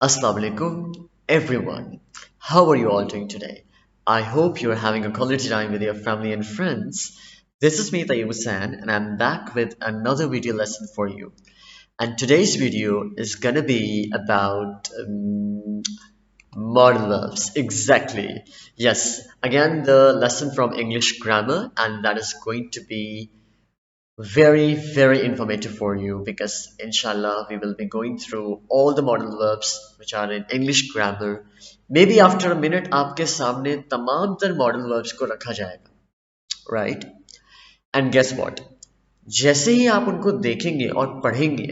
Assalamu alaikum, everyone. How are you all doing today? I hope you're having a quality time with your family and friends. This is me, Bsn, and I'm back with another video lesson for you. And today's video is gonna be about modal verbs. Exactly. Yes, again, the lesson from English grammar, and that is going to be very informative for you because inshallah we will be going through all the modal verbs which are in English grammar. Maybe after a minute आपके सामने तमाम तर modal verbs को रखा जाएगा, right? And guess what, जैसे ही आप उनको देखेंगे और पढ़ेंगे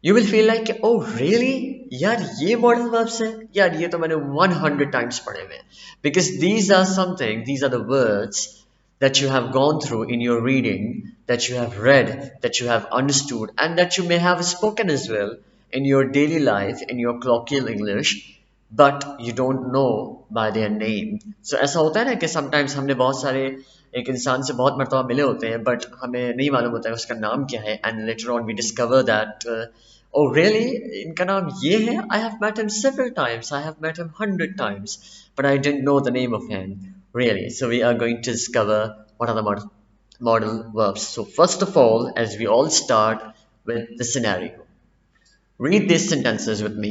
you will feel like, oh really, यार ये modal verbs है, यार ये तो मैंने 100 times पढ़े हुए हैं. Because these are the words that you have gone through in your reading, that you have read, that you have understood, and that you may have spoken as well in your daily life, in your colloquial English, but you don't know by their name. So ऐसा होता है ना कि sometimes हमने बहुत सारे एक इंसान से बहुत मरतबा मिले होते हैं बट हमें नहीं मालूम होता है उसका नाम क्या है and later on we discover that oh really, इनका नाम ये है. I have met him several times, I have met him 100 times, but I didn't know the name of him. Really, so we are going to discover what are the modal verbs. So first of all, as we all start with the scenario, read these sentences with me.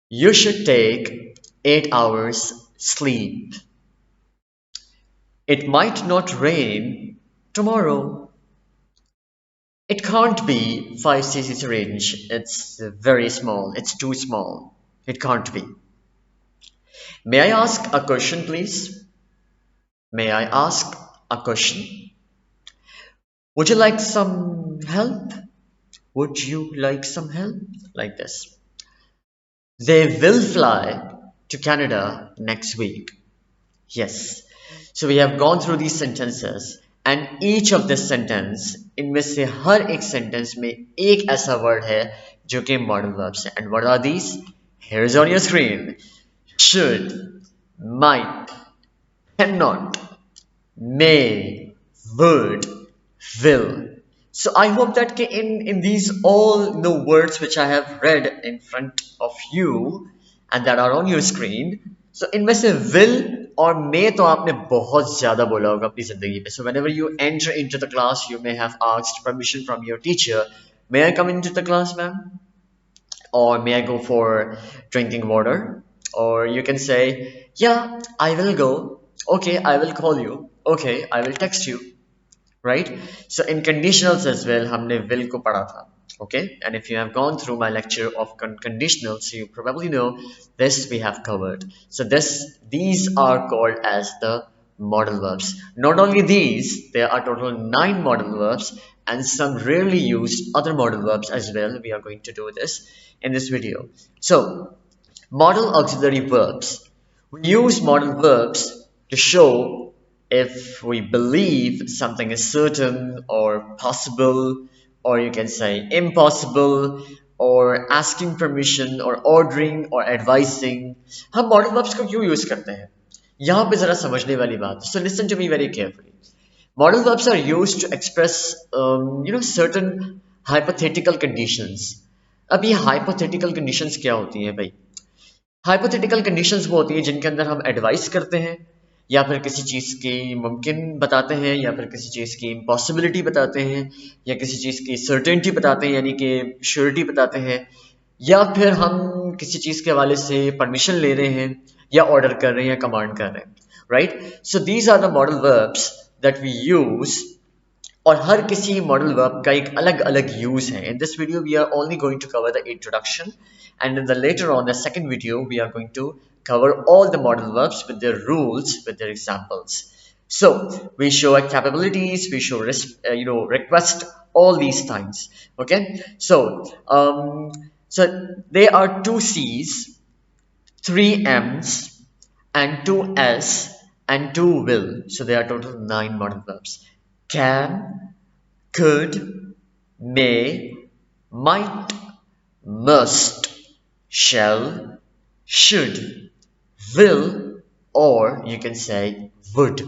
You should take 8 hours sleep. It might not rain tomorrow. It can't be 5 cc range. It's very small. It's too small. It can't be. May I ask a question, please? May I ask a question? Would you like some help? Would you like some help? Like this. They will fly to Canada next week. Yes. So we have gone through these sentences and each of this sentence, इनमें से हर एक sentence में एक ऐसा word है जो कि modal verbs है. And what are these? Here is on your screen. Should, might, cannot, may, would, will. So I hope that in these all the words which I have read in front of you and that are on your screen, so इनमें से will और may तो आपने बहुत ज़्यादा बोला होगा अपनी ज़िंदगी में. So whenever you enter into the class, you may have asked permission from your teacher. May I come into the class, ma'am? Or may I go for drinking water? Or you can say, yeah, I will go. Okay, I will call you. Okay, I will text you. Right? So in conditionals as well, हमने will को पढ़ा था. Okay, and if you have gone through my lecture of conditionals, you probably know this we have covered. So these are called as the modal verbs. Not only these, there are total 9 modal verbs and some rarely used other modal verbs as well. We are going to do this in this video. So modal auxiliary verbs. We use modal verbs to show if we believe something is certain or possible, or you can say impossible, or asking permission or ordering or advising. हम modal verbs को क्यों use करते हैं? यहाँ पे जरा समझने वाली बात. So listen to me very carefully. Modal verbs are used to express certain hypothetical conditions. अब ये hypothetical conditions क्या होती हैं भाई? हाइपोथेटिकल कंडीशंस वो होती है जिनके अंदर हम एडवाइस करते हैं या फिर किसी चीज़ की मुमकिन बताते हैं या फिर किसी चीज़ की इम्पॉसिबिलिटी बताते हैं या किसी चीज़ की सर्टेनिटी बताते हैं यानी कि श्योरिटी बताते हैं या फिर हम किसी चीज़ के हवाले से परमिशन ले रहे हैं या ऑर्डर कर रहे हैं या कमांड कर रहे हैं. Right? So these are the modal verbs that we use और हर किसी मॉडल वर्ब का एक अलग अलग यूज है. In this video we are only going to cover the introduction and in the later on the second video we are going to cover all the modal verbs with their rules, with their examples. So we show capabilities, we show request, all these times. Okay, so there are 2 C's, 3 M's and 2 S and 2 will. So there are total 9 modal verbs. Can, could, may, might, must, shall, should, will, or you can say would.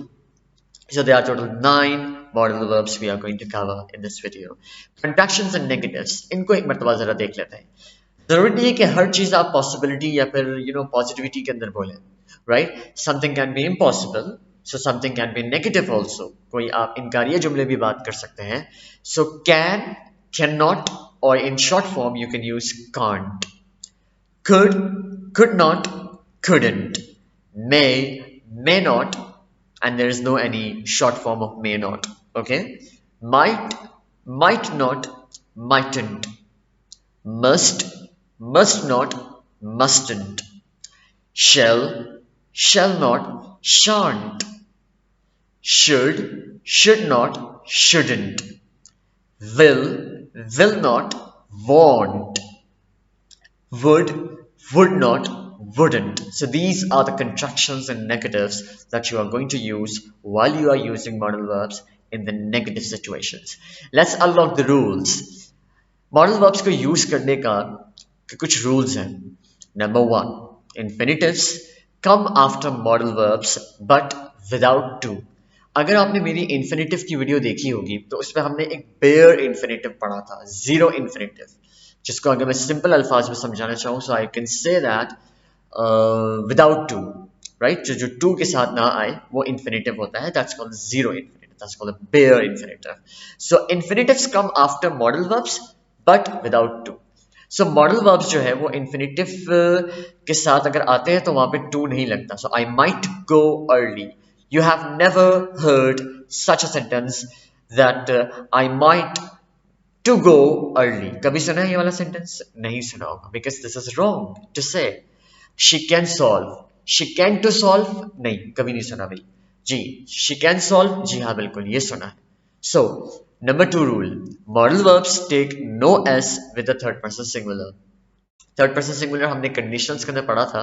So there are total 9 modal verbs we are going to cover in this video. Contractions and negatives, इनको एक मरतबा जरा देख लेते हैं. जरूरी नहीं है कि हर चीज आप पॉसिबिलिटी या फिर पॉजिटिविटी के अंदर बोलें, right? Something can be impossible, so something can be negative also. कोई आप इनकारिय जुमले भी बात कर सकते हैं। सो कैन नॉट, और in short form you can use can't. could not, couldn't, may not, and there is no any short form of may not. Okay, might not, mightn't, must not, mustn't, shall not, shan't, should not, shouldn't, will not, won't, would, would not, wouldn't. So these are the contractions and negatives that you are going to use while you are using modal verbs in the negative situations. Let's unlock the rules. Modal verbs को use करने का कुछ rules हैं. Number one, infinitives come after modal verbs but without to. अगर आपने मेरी infinitive की video देखी होगी तो उसमें हमने एक बेयर इन्फिनेटिव पढ़ा था, जीरो इन्फिनेटिव, जिसको अगर मैं सिंपल अल्फाज में समझाना चाहूँ, so I can say that without to, right? जो टू के साथ ना आए वो इन्फिनेटिव होता है, that's called zero infinitive, that's called a bare infinitive. So infinitives come after modal verbs but without to. So modal verbs जो है वो इन्फिनेटिव के साथ अगर आते हैं तो वहां पे टू नहीं लगता. So I might go early. You have never heard such a sentence that I might to go early. कभी सुना है ये वाला सेंटेंस? नहीं सुना होगा, because this is wrong to say. She can solve. She can to solve? नहीं, कभी नहीं सुना भाई जी. She can solve? जी हाँ, बिल्कुल ये सुना है. So number two rule: modal verbs take no s with the third person singular. Third person singular हमने कंडीशंस के अंदर पढ़ा था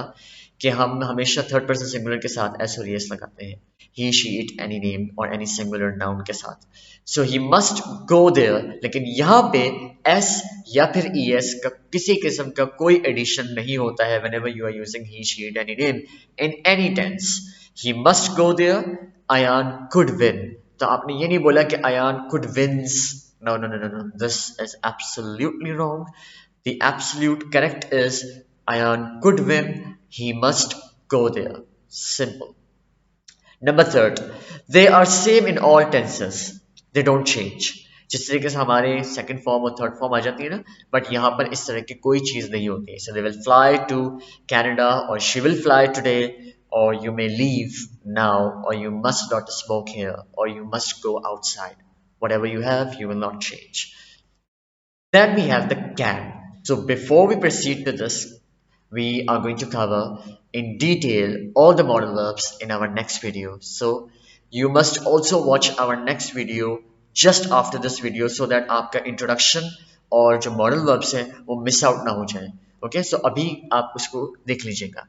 कि हम हमेशा थर्ड पर्सन सिंगुलर के साथ एस और एस लगाते हैं, ही शी इट, एनी नेम और एनी सिंगुलर नाउन के साथ. सो ही मस्ट गो देयर, लेकिन यहाँ पे एस या फिर ई एस का किसी किस्म का कोई एडिशन नहीं होता है whenever you are using he she it any name in any tense. He must go there. Ayaan could win, तो आपने ये नहीं बोला कि Ayaan could wins. No no no no no, this is absolutely wrong. The absolute correct is Ayan could win, he must go there. Simple. Number third, they are same in all tenses. They don't change. जिस तरीके से हमारे second form और third form आ जाती है ना, but यहाँ पर इस तरह की कोई चीज़ नहीं होती. So they will fly to Canada, or she will fly today, or you may leave now, or you must not smoke here, or you must go outside. Whatever you have, you will not change. Then we have the can. So before we proceed to this, we are going to cover in detail all the modal verbs in our next video. So you must also watch our next video just after this video so that आपका introduction और जो modal verbs हैं वो miss out ना हो जाए. Okay, so अभी आप उसको देख लीजिएगा.